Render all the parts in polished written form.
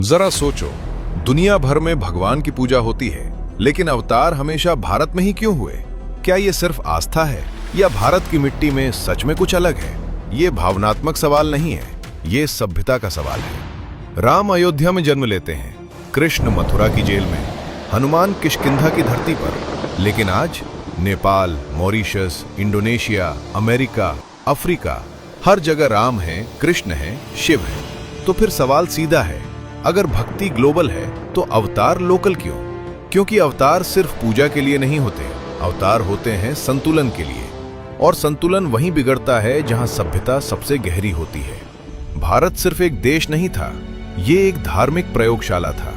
जरा सोचो, दुनिया भर में भगवान की पूजा होती है, लेकिन अवतार हमेशा भारत में ही क्यों हुए? क्या ये सिर्फ आस्था है या भारत की मिट्टी में सच में कुछ अलग है? ये भावनात्मक सवाल नहीं है, ये सभ्यता का सवाल है। राम अयोध्या में जन्म लेते हैं, कृष्ण मथुरा की जेल में, हनुमान किष्किंधा की धरती पर, लेकिन आज Nepal, Mauritius, Indonesia, America, Africa, हर जगह राम है, कृष्ण है, शिव है। तो फिर सवाल सीधा है, अगर भक्ति ग्लोबल है तो अवतार लोकल क्यों? क्योंकि अवतार सिर्फ पूजा के लिए नहीं होते, अवतार होते हैं संतुलन के लिए, और संतुलन वहीं बिगड़ता है जहां सभ्यता सबसे गहरी होती है। भारत सिर्फ एक देश नहीं था, ये एक धार्मिक प्रयोगशाला था,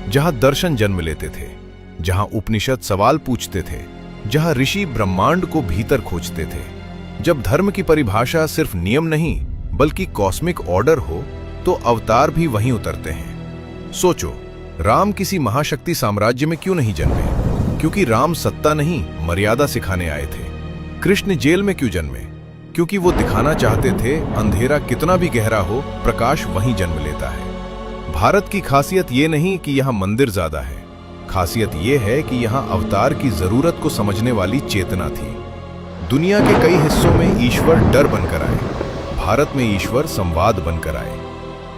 जहां दर्शन जन्म लेते थे, जहां उपनिषद सवाल पूछते थे, जहां ऋषि ब्रह्मांड को भीतर खोजते थे। जब धर्म की परिभाषा सिर्फ नियम नहीं बल्कि कॉस्मिक ऑर्डर हो, तो अवतार भी वहीं उतरते हैं। सोचो, राम किसी महाशक्ति साम्राज्य में क्यों नहीं जन्मे? क्योंकि राम सत्ता नहीं, मर्यादा सिखाने आए थे। कृष्ण जेल में क्यों जन्मे? क्योंकि वो दिखाना चाहते थे अंधेरा कितना भी गहरा हो, प्रकाश वहीं जन्म लेता है। भारत की खासियत ये नहीं कि यहाँ मंदिर ज्यादा है, खासियत ये है कि यहाँ अवतार की जरूरत को समझने वाली चेतना थी। दुनिया के कई हिस्सों में ईश्वर डर बनकर आए, भारत में ईश्वर संवाद बनकर आए।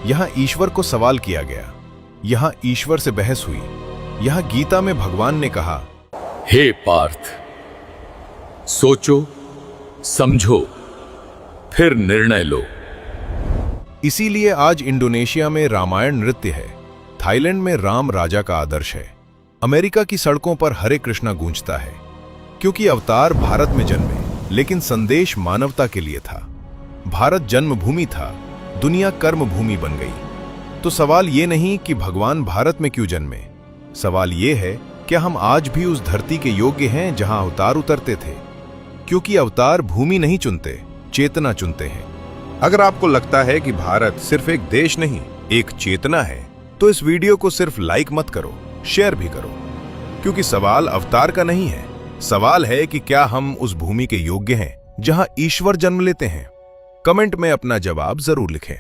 यहाँ ईश्वर को सवाल किया गया, यहाँ ईश्वर से बहस हुई, यहाँ गीता में भगवान ने कहा, हे पार्थ, सोचो, समझो, फिर निर्णय लो। इसीलिए आज इंडोनेशिया में रामायण नृत्य है, थाईलैंड में राम राजा का आदर्श है, अमेरिका की सड़कों पर हरे कृष्णा गूंजता है। क्योंकि अवतार भारत में जन्मे, लेकिन संदेश मानवता के लिए था। भारत जन्मभूमि था, दुनिया कर्मभूमि बन गई। तो सवाल ये नहीं कि भगवान भारत में क्यों जन्मे, सवाल ये है क्या हम आज भी उस धरती के योग्य हैं जहां अवतार उतरते थे? क्योंकि अवतार भूमि नहीं चुनते, चेतना चुनते हैं। अगर आपको लगता है कि भारत सिर्फ एक देश नहीं, एक चेतना है, तो इस वीडियो को सिर्फ लाइक मत करो, शेयर भी करो। क्योंकि सवाल अवतार का नहीं है, सवाल है कि क्या हम उस भूमि के योग्य हैं जहां ईश्वर जन्म लेते हैं। कमेंट में अपना जवाब जरूर लिखें।